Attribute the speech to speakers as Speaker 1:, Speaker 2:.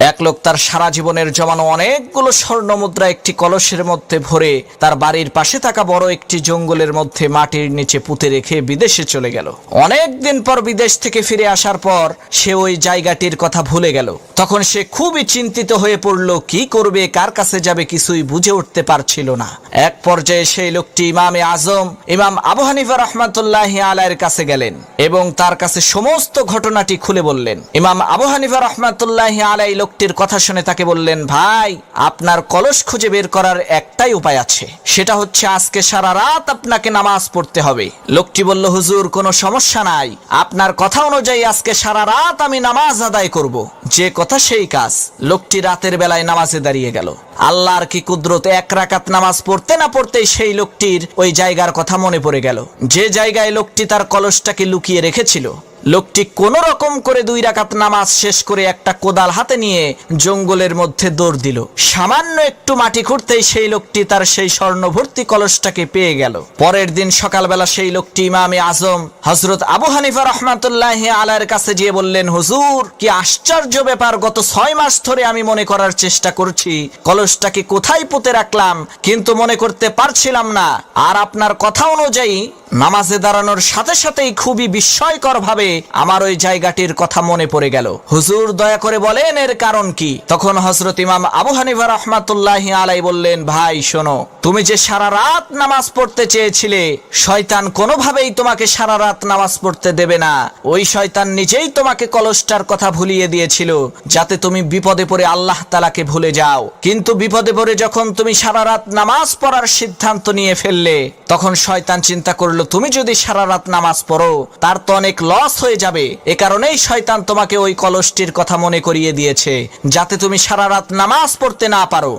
Speaker 1: এক লোক তার সারা জীবনের জমানো অনেকগুলো স্বর্ণ মুদ্রা একটি কলসের মধ্যে ভরে তার বাড়ির পাশে থাকা বড় একটি জঙ্গলের মধ্যে মাটির নিচে পুঁতে রেখে বিদেশে চলে গেল। অনেক দিন পর বিদেশ থেকে ফিরে আসার পর সে ওই জায়গাটির কথা ভুলে গেল। তখন সে খুবই চিন্তিত হয়ে পড়ল, কি করবে, কার কাছে যাবে, কিছুই বুঝে উঠতে পারছিল না। এক পর্যায়ে সেই লোকটি ইমামে আজম ইমাম আবু হানিফা রহমাতুল্লাহি আলাইহির কাছে গেলেন এবং তার কাছে সমস্ত ঘটনাটি খুলে বললেন। ইমাম আবু হানিফা রহমাতুল্লাহি আলাইহি লোকটির কথা শুনে তাকে বললেন, ভাই, আপনার কলস খুঁজে বের করার একটাই উপায় আছে, সেটা হচ্ছে আজকে সারা রাত আপনাকে নামাজ পড়তে হবে। লোকটি বলল, হুজুর, কোনো সমস্যা নাই, আপনার কথা অনুযায়ী আজকে সারা রাত আমি নামাজ আদায় করব। যে কথা সেই কাজ। লোকটি রাতের বেলায় নামাজে দাঁড়িয়ে গেল। আল্লাহর কি কুদরত, এক রাকাত নামাজ পড়তে না পড়তেই সেই লোকটির ওই জায়গার কথা মনে পড়ে গেল, যে জায়গায় লোকটি তার কলসটাকে লুকিয়ে রেখেছিল। লোকটি কোন রকম করে 2 রাকাত নামাজ শেষ করে একটা কোদাল হাতে নিয়ে জঙ্গলের মধ্যে দৌড় দিল। সামান্য একটু মাটি খুঁড়তেই সেই লোকটি তার সেই স্বর্ণভর্তি কলসটাকে পেয়ে গেল। পরের দিন সকালবেলা সেই লোকটি ইমামে আজম হযরত আবু হানিফা রাহমাতুল্লাহি আলাইহির কাছে গিয়ে বললেন, হুজুর, কি আশ্চর্য ব্যাপার, গত 6 মাস ধরে আমি মনে করার চেষ্টা করছি কলসটাকে কোথায় পুঁতে রাখলাম, কিন্তু মনে করতে পারছিলাম না। আর আপনার কথা অনুযায়ী নামাজে দাঁড়ানোর সাথে সাথেই খুবই বিস্ময়কর ভাবে আমার ওই জায়গাটির কথা মনে পড়ে গেল। হুজুর, দয়া করে বলেন এর কারণ কি? তখন হযরত ইমাম আবু হানিফা রাহমাতুল্লাহি আলাইহি বললেন, ভাই শোনো, তুমি যে সারা রাত নামাজ পড়তে চেয়েছিলে, শয়তান কোনোভাবেই তোমাকে সারা রাত নামাজ পড়তে দেবে না। ওই শয়তান নিজেই তোমাকে কলসটার কথা ভুলিয়ে দিয়েছিল, যাতে তুমি বিপদে পড়ে আল্লাহ তাআলাকে ভুলে যাও। কিন্তু বিপদে পড়ে যখন তুমি সারা রাত নামাজ পড়ার সিদ্ধান্ত নিয়ে ফেললে, তখন শয়তান চিন্তা করলো, তুমি যদি সারা রাত নামাজ পড়ো তার তো অনেক লস হয়ে যাবে। এ কারণেই শয়তান তোমাকে ওই কলসটির কথা মনে করিয়ে দিয়েছে, যাতে তুমি সারা রাত নামাজ পড়তে না পারো।